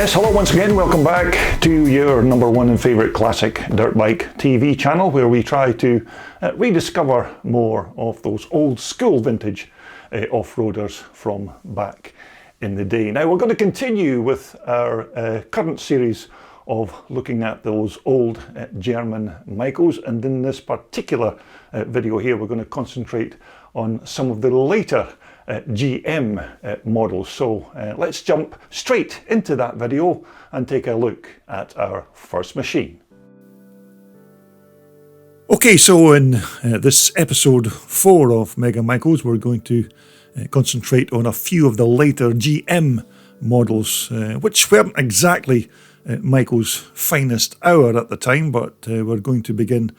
Yes, hello once again, welcome back to your number one and favourite classic dirt bike TV channel, where we try to rediscover more of those old school vintage off-roaders from back in the day. Now we're going to continue with our current series of looking at those old German Maicos, and in this particular video here we're going to concentrate on some of the later GM models. So let's jump straight into that video and take a look at our first machine. Okay, so in this episode 4 of Mega Maicos, we're going to concentrate on a few of the later GM models, which weren't exactly Maico's finest hour at the time, but we're going to begin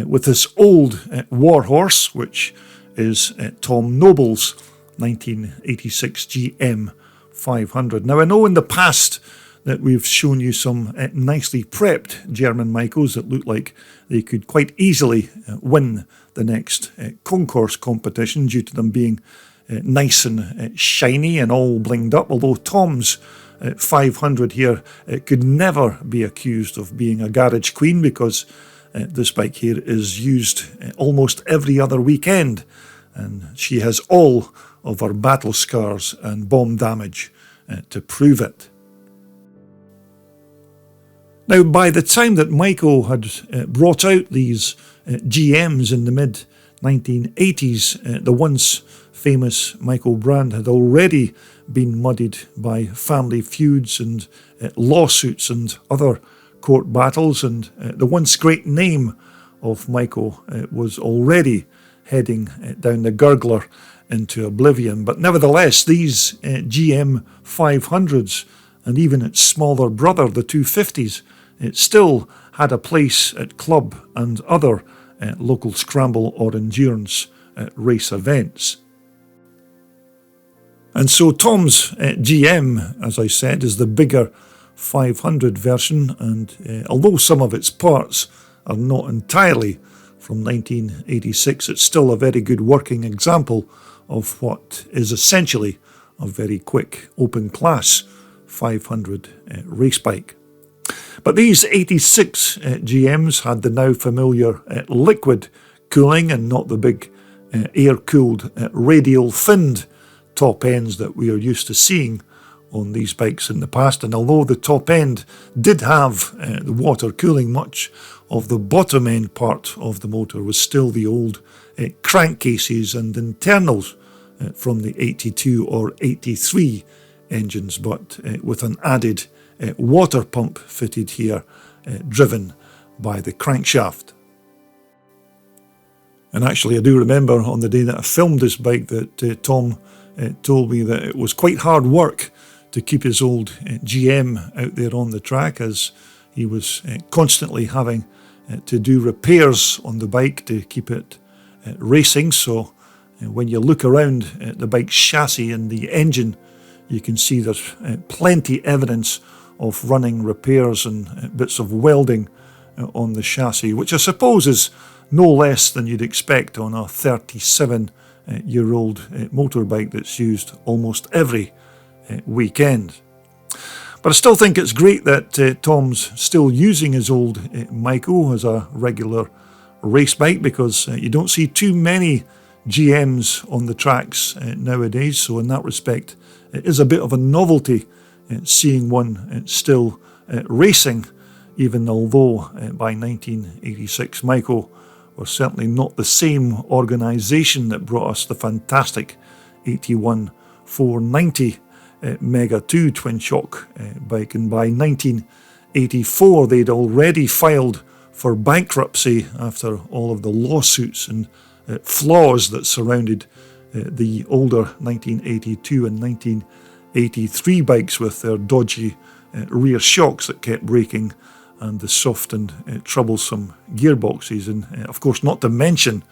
with this old warhorse, which is Tom Noble's 1986 GM 500. Now I know in the past that we've shown you some nicely prepped German Maicos that look like they could quite easily win the next concourse competition due to them being nice and shiny and all blinged up, although Tom's 500 here could never be accused of being a garage queen, because this bike here is used almost every other weekend, and she has all of her battle scars and bomb damage to prove it. Now, by the time that Maico had brought out these GMs in the mid-1980s, the once famous Maico brand had already been muddied by family feuds and lawsuits and other court battles, and the once great name of Maico was already heading down the gurgler into oblivion. But nevertheless, these GM 500s and even its smaller brother, the 250s, it still had a place at club and other local scramble or endurance race events. And so Tom's GM, as I said, is the bigger 500 version, and although some of its parts are not entirely from 1986, it's still a very good working example of what is essentially a very quick open class 500 race bike. But these 86 GMs had the now familiar liquid cooling and not the big air-cooled radial finned top ends that we are used to seeing on these bikes in the past. And although the top end did have the water cooling, much of the bottom end part of the motor was still the old crankcases and internals from the 82 or 83 engines, but with an added water pump fitted here, driven by the crankshaft. And actually I do remember on the day that I filmed this bike that Tom told me that it was quite hard work to keep his old GM out there on the track, as he was constantly having to do repairs on the bike to keep it racing. So when you look around at the bike's chassis and the engine, you can see there's plenty evidence of running repairs and bits of welding on the chassis, which I suppose is no less than you'd expect on a 37-year-old motorbike that's used almost every weekend. But I still think it's great that Tom's still using his old Maico as a regular race bike, because you don't see too many GMs on the tracks nowadays. So in that respect, it is a bit of a novelty seeing one still racing, even although by 1986 Maico was certainly not the same organisation that brought us the fantastic 81 490 Mega 2 twin shock bike, and by 1984 they'd already filed for bankruptcy after all of the lawsuits and flaws that surrounded the older 1982 and 1983 bikes, with their dodgy rear shocks that kept breaking and the soft and troublesome gearboxes, and of course not to mention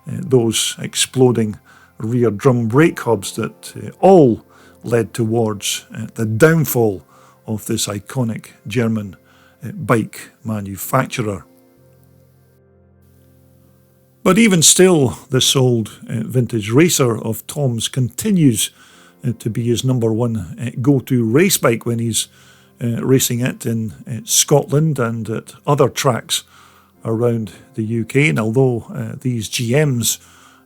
those exploding rear drum brake hubs that all led towards the downfall of this iconic German bike manufacturer. But even still, this old vintage racer of Tom's continues to be his number one go-to race bike when he's racing it in Scotland and at other tracks around the UK. And although these GMs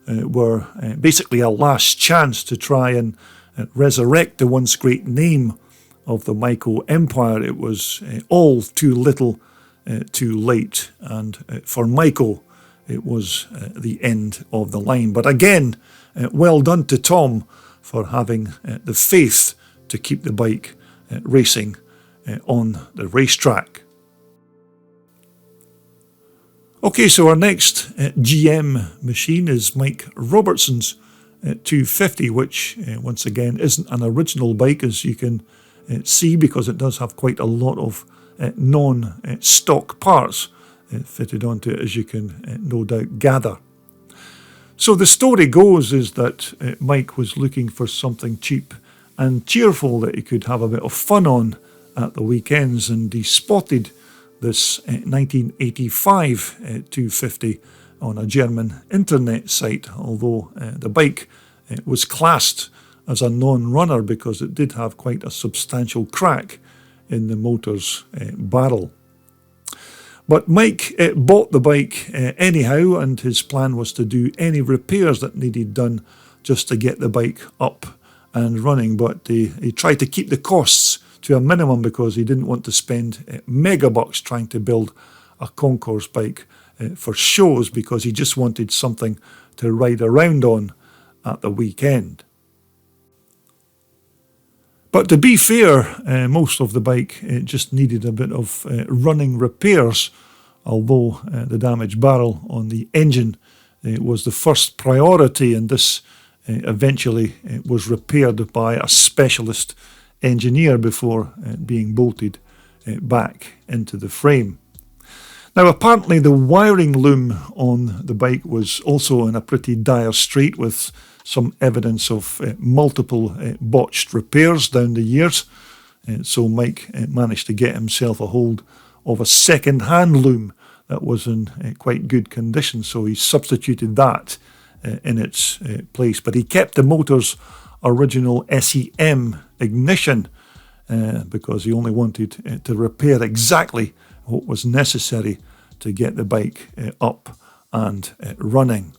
were basically a last chance to try and resurrect the once great name of the Maico Empire, it was all too little too late. And for Maico, it was the end of the line. But again, well done to Tom for having the faith to keep the bike racing on the racetrack. Okay, so our next GM machine is Mike Robertson's 250, which once again isn't an original bike, as you can see, because it does have quite a lot of non-stock parts fitted onto it, as you can no doubt gather. So the story goes is that Mike was looking for something cheap and cheerful that he could have a bit of fun on at the weekends, and he spotted this 1985 250 on a German internet site, although the bike was classed as a non-runner because it did have quite a substantial crack in the motor's barrel. But Mike bought the bike anyhow, and his plan was to do any repairs that needed done just to get the bike up and running. But he tried to keep the costs to a minimum because he didn't want to spend mega bucks trying to build a concourse bike for shows, because he just wanted something to ride around on at the weekend. But to be fair, most of the bike just needed a bit of running repairs, although the damaged barrel on the engine was the first priority, and this eventually was repaired by a specialist engineer before being bolted back into the frame. Now, apparently the wiring loom on the bike was also in a pretty dire strait, with some evidence of multiple botched repairs down the years. So Mike managed to get himself a hold of a second-hand loom that was in quite good condition, so he substituted that in its place. But he kept the motor's original SEM ignition because he only wanted to repair exactly what was necessary to get the bike up and running.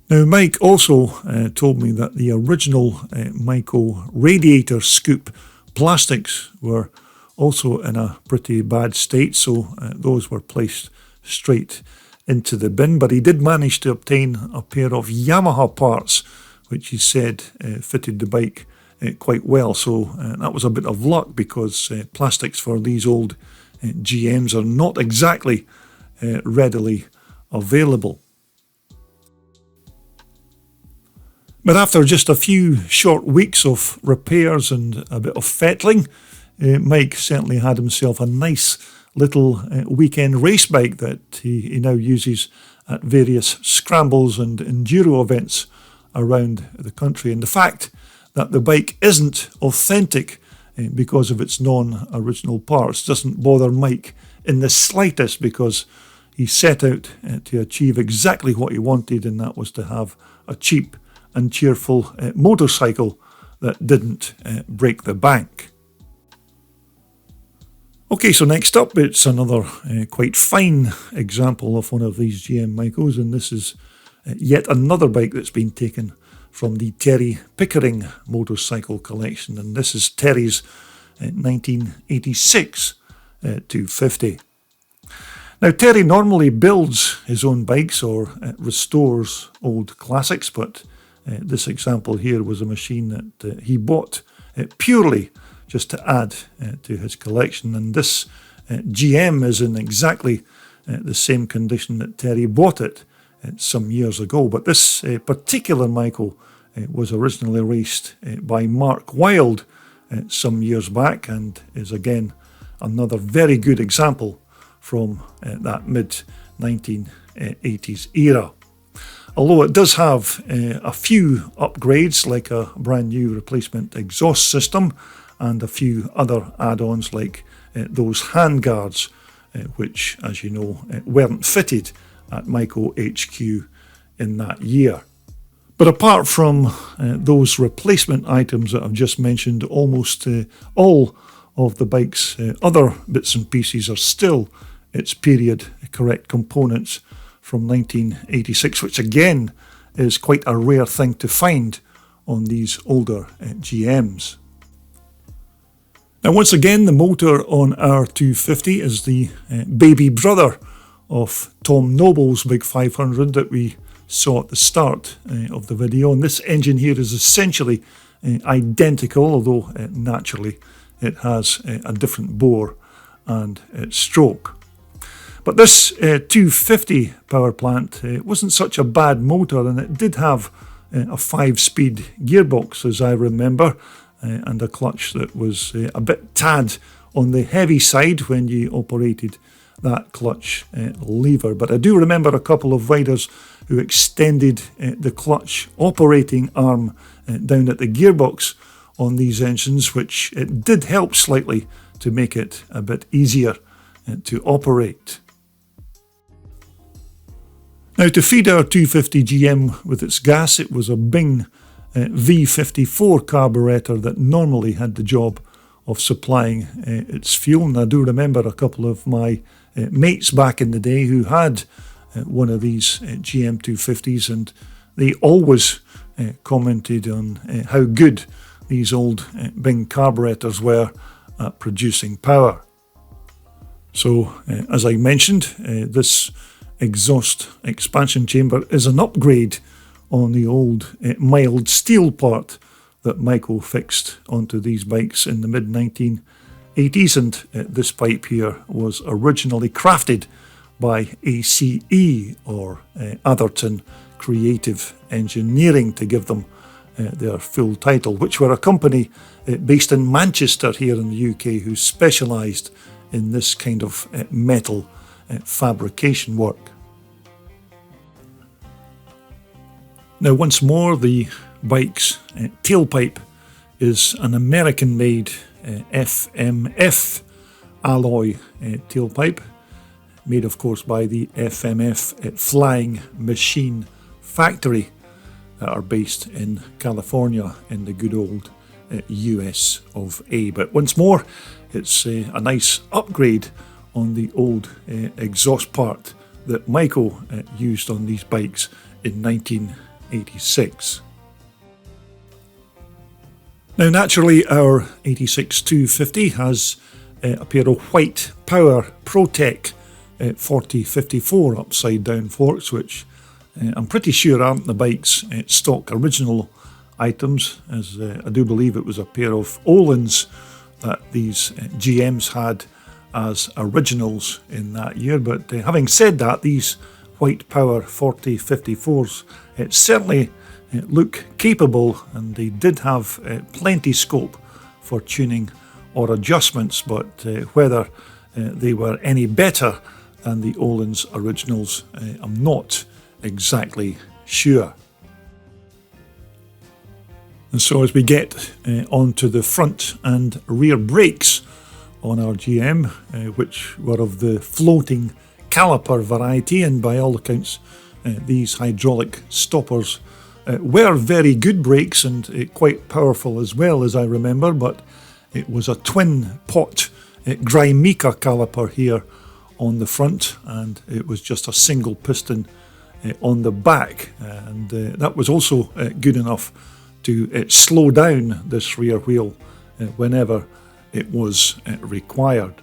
Now, Mike also told me that the original Maico radiator scoop plastics were also in a pretty bad state, so those were placed straight into the bin. But he did manage to obtain a pair of Yamaha parts, which he said fitted the bike quite well. So that was a bit of luck, because plastics for these old GMs are not exactly readily available. But after just a few short weeks of repairs and a bit of fettling, Mike certainly had himself a nice little weekend race bike that he now uses at various scrambles and enduro events around the country. And the fact that the bike isn't authentic because of its non-original parts doesn't bother Mike in the slightest, because he set out to achieve exactly what he wanted, and that was to have a cheap and cheerful motorcycle that didn't break the bank. Okay, so next up, it's another quite fine example of one of these GM Maicos, and this is yet another bike that's been taken from the Terry Pickering motorcycle collection, and this is Terry's 1986 250. Now, Terry normally builds his own bikes or restores old classics, but this example here was a machine that he bought purely just to add to his collection, and this GM is in exactly the same condition that Terry bought it some years ago. But this particular Maico was originally raced by Mark Wilde some years back, and is again another very good example from that mid-1980s era. Although it does have a few upgrades, like a brand new replacement exhaust system and a few other add-ons like those handguards, which, as you know, weren't fitted at Maico HQ in that year. But apart from those replacement items that I've just mentioned, almost all of the bike's other bits and pieces are still its period correct components from 1986, which again is quite a rare thing to find on these older GMs. Now, once again, the motor on our 250 is the baby brother of Tom Noble's Big 500 that we saw at the start of the video, and this engine here is essentially identical, although naturally it has a different bore and stroke. But this 250 power plant wasn't such a bad motor, and it did have a 5-speed gearbox, as I remember, and a clutch that was a bit tad on the heavy side when you operated that clutch lever. But I do remember a couple of riders who extended the clutch operating arm down at the gearbox on these engines, which it did help slightly to make it a bit easier to operate. Now, to feed our 250 GM with its gas, it was a Bing V54 carburetor that normally had the job of supplying its fuel. And I do remember a couple of my mates back in the day who had one of these GM 250s, and they always commented on how good these old Bing carburetors were at producing power. So, as I mentioned, this exhaust expansion chamber is an upgrade on the old mild steel part that Maico fixed onto these bikes in the mid-1980s, and this pipe here was originally crafted by ACE, or Atherton Creative Engineering, to give them their full title, which were a company based in Manchester here in the UK who specialised in this kind of metal fabrication work. Now, once more, the bike's tailpipe is an American-made FMF alloy tailpipe, made of course by the FMF Flying Machine Factory that are based in California in the good old US of A. But once more, it's a nice upgrade on the old exhaust part that Maico used on these bikes in 1986. Now, naturally, our 86 250 has a pair of white Power ProTech 4054 upside down forks, which I'm pretty sure aren't the bike's stock original items, as I do believe it was a pair of Öhlins that these GMs had as originals in that year. But having said that, these white Power 4054s certainly look capable, and they did have plenty scope for tuning or adjustments, but whether they were any better than the Öhlins originals, I'm not exactly sure. And so as we get onto the front and rear brakes on our GM, which were of the floating caliper variety, and by all accounts these hydraulic stoppers were very good brakes and quite powerful as well, as I remember, but it was a twin pot Maico caliper here on the front, and it was just a single piston on the back, and that was also good enough to slow down this rear wheel whenever it was required.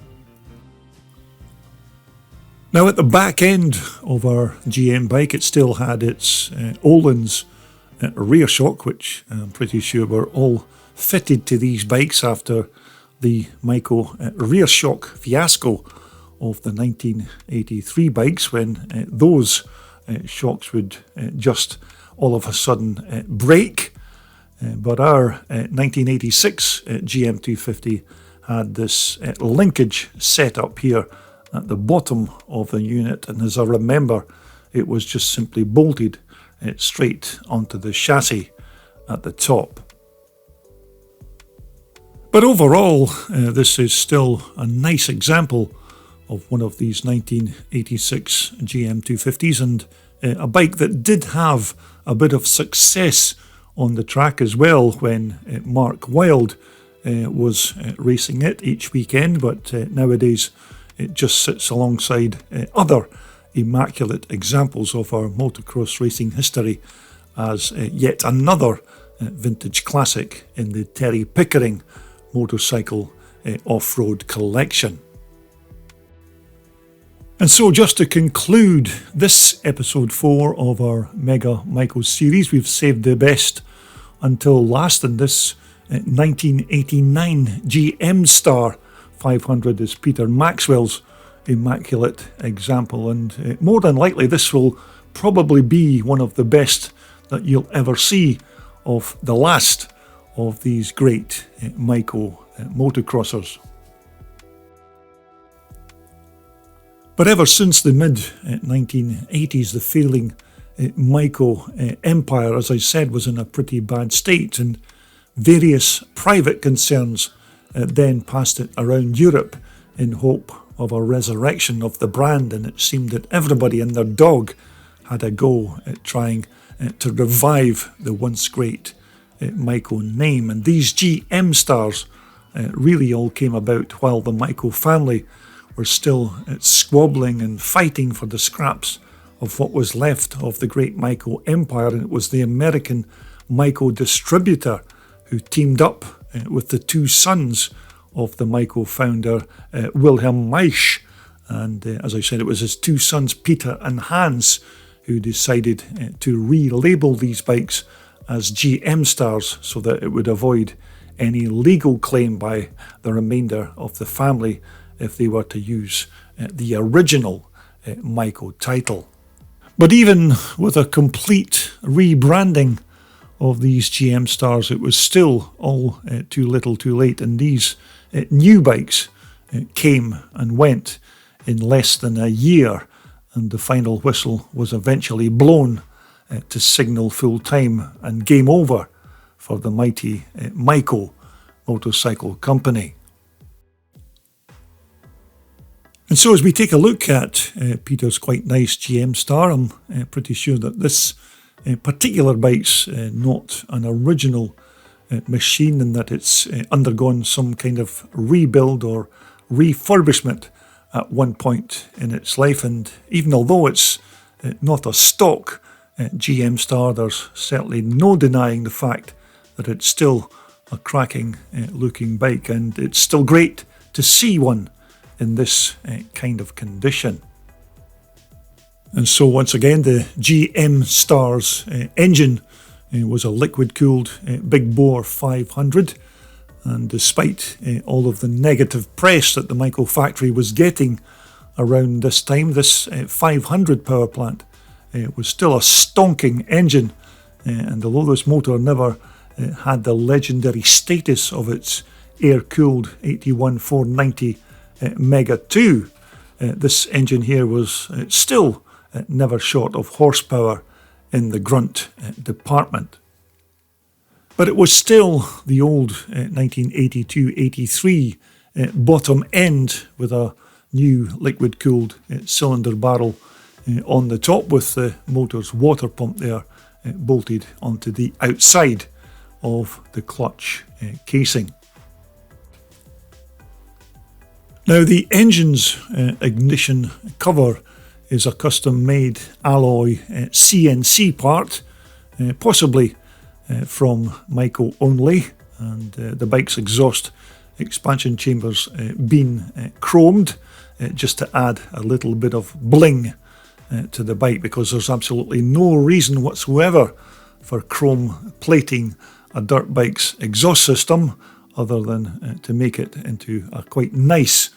Now, at the back end of our GM bike, it still had its Öhlins rear shock, which I'm pretty sure were all fitted to these bikes after the Maico rear shock fiasco of the 1983 bikes, when those shocks would just all of a sudden break. But our 1986 GM 250 had this linkage set up here at the bottom of the unit, and as I remember, it was just simply bolted straight onto the chassis at the top. But overall, this is still a nice example of one of these 1986 GM 250s, and a bike that did have a bit of success on the track as well when Mark Wilde was racing it each weekend, but nowadays it just sits alongside other immaculate examples of our motocross racing history as yet another vintage classic in the Terry Pickering motorcycle off-road collection. And so, just to conclude this episode 4 of our Mega Maico series, we've saved the best until last, and this 1989 GM Star 500 is Peter Maxwell's immaculate example, and more than likely this will probably be one of the best that you'll ever see of the last of these great Maico motocrossers. But ever since the mid-1980s, the failing Maico empire, as I said, was in a pretty bad state, and various private concerns then passed it around Europe in hope of a resurrection of the brand, and it seemed that everybody and their dog had a go at trying to revive the once great Maico name. And these GM stars really all came about while the Maico family were still squabbling and fighting for the scraps of what was left of the great Maico empire, and it was the American Maico distributor who teamed up with the two sons of the Maico founder, Wilhelm Maisch, and as I said, it was his two sons, Peter and Hans, who decided to relabel these bikes as GM Stars so that it would avoid any legal claim by the remainder of the family if they were to use the original Maico title. But even with a complete rebranding of these GM Stars, it was still all too little too late, and these new bikes came and went in less than a year, and the final whistle was eventually blown to signal full time and game over for the mighty Maico Motorcycle Company. And so as we take a look at Peter's quite nice GM Star, I'm pretty sure that this particular bike's not an original machine, and that it's undergone some kind of rebuild or refurbishment at one point in its life. And even although it's not a stock GM Star, there's certainly no denying the fact that it's still a cracking looking bike, and it's still great to see one in this kind of condition. And so once again, the GM Star's engine was a liquid-cooled big bore 500, and despite all of the negative press that the Maico factory was getting around this time, this 500 power plant was still a stonking engine, and although this motor never had the legendary status of its air-cooled 81490 Mega 2, this engine here was still never short of horsepower in the grunt department. But it was still the old 1982-83 bottom end with a new liquid-cooled cylinder barrel on the top, with the motor's water pump there bolted onto the outside of the clutch casing. Now, the engine's ignition cover is a custom-made alloy CNC part, possibly from Maico only, and the bike's exhaust expansion chambers been chromed just to add a little bit of bling to the bike, because there's absolutely no reason whatsoever for chrome plating a dirt bike's exhaust system other than to make it into a quite nice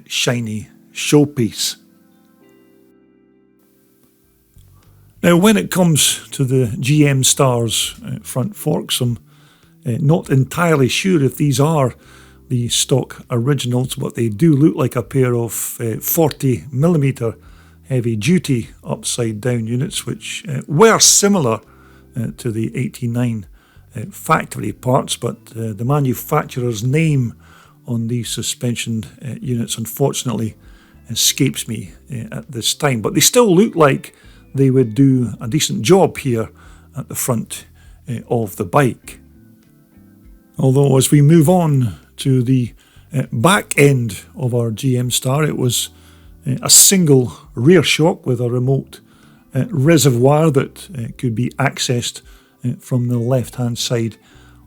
shiny showpiece. Now, when it comes to the GM Star's front forks, I'm not entirely sure if these are the stock originals, but they do look like a pair of 40mm heavy-duty upside-down units, which were similar to the 89 factory parts, but the manufacturer's name on these suspension units unfortunately escapes me at this time. But they still look like they would do a decent job here at the front of the bike. Although as we move on to the back end of our GM Star, it was a single rear shock with a remote reservoir that could be accessed from the left hand side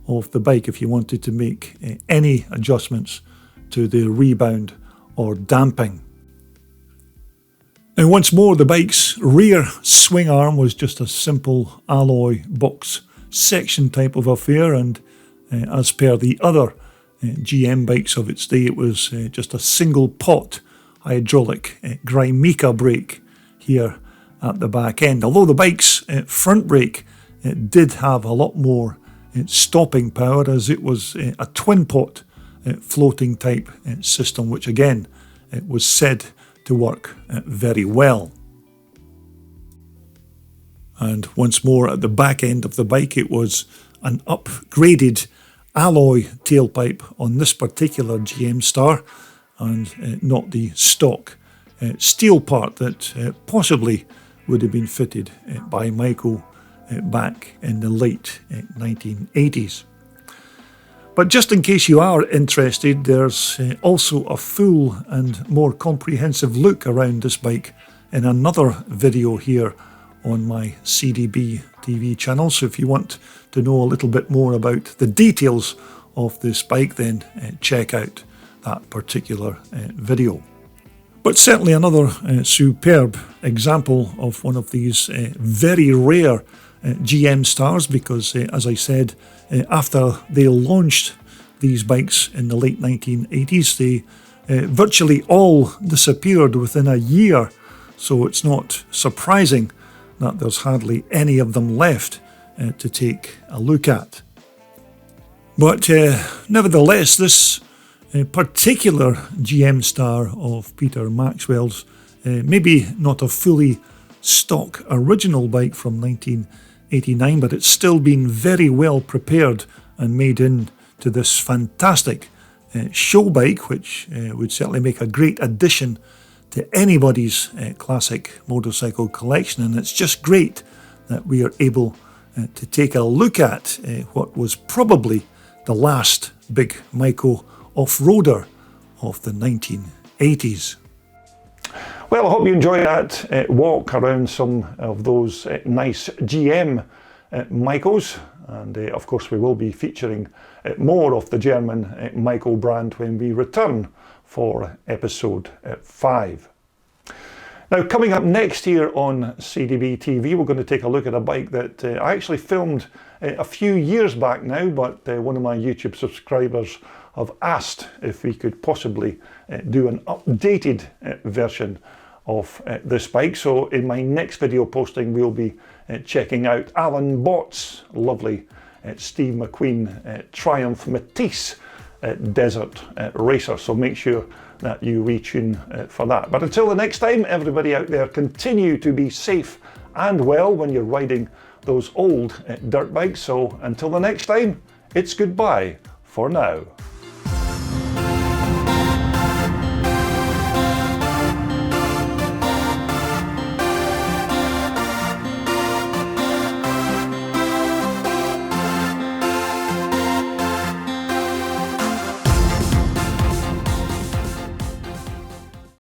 of the bike if you wanted to make any adjustments to the rebound or damping. And once more, the bike's rear swing arm was just a simple alloy box section type of affair, and as per the other GM bikes of its day, it was just a single pot hydraulic German Maico brake here at the back end. Although the bike's front brake did have a lot more stopping power, as it was a twin pot floating type system, which again was said to work very well. And once more, at the back end of the bike, it was an upgraded alloy tailpipe on this particular GM Star, and not the stock steel part that possibly would have been fitted by Maico back in the late 1980s. But just in case you are interested, there's also a full and more comprehensive look around this bike in another video here on my CDB TV channel. So if you want to know a little bit more about the details of this bike, then check out that particular video. But certainly another superb example of one of these very rare GM Stars, because as I said, after they launched these bikes in the late 1980s, they virtually all disappeared within a year. So it's not surprising that there's hardly any of them left to take a look at. But nevertheless, this particular GM Star of Peter Maxwell's, maybe not a fully stock original bike from 1989, but it's still been very well prepared and made into this fantastic show bike, which would certainly make a great addition to anybody's classic motorcycle collection. And it's just great that we are able to take a look at what was probably the last big Maico off-roader of the 1980s. Well, I hope you enjoyed that walk around some of those nice GM Maicos, and of course we will be featuring more of the German Maico brand when we return for episode 5. Now, coming up next here on CDB TV, we're going to take a look at a bike that I actually filmed a few years back now, but one of my YouTube subscribers have asked if we could possibly do an updated version of this bike. So in my next video posting, we'll be checking out Alan Bott's lovely Steve McQueen Triumph Matisse Desert Racer. So make sure that you retune for that. But until the next time, everybody out there, continue to be safe and well when you're riding those old dirt bikes. So until the next time, it's goodbye for now.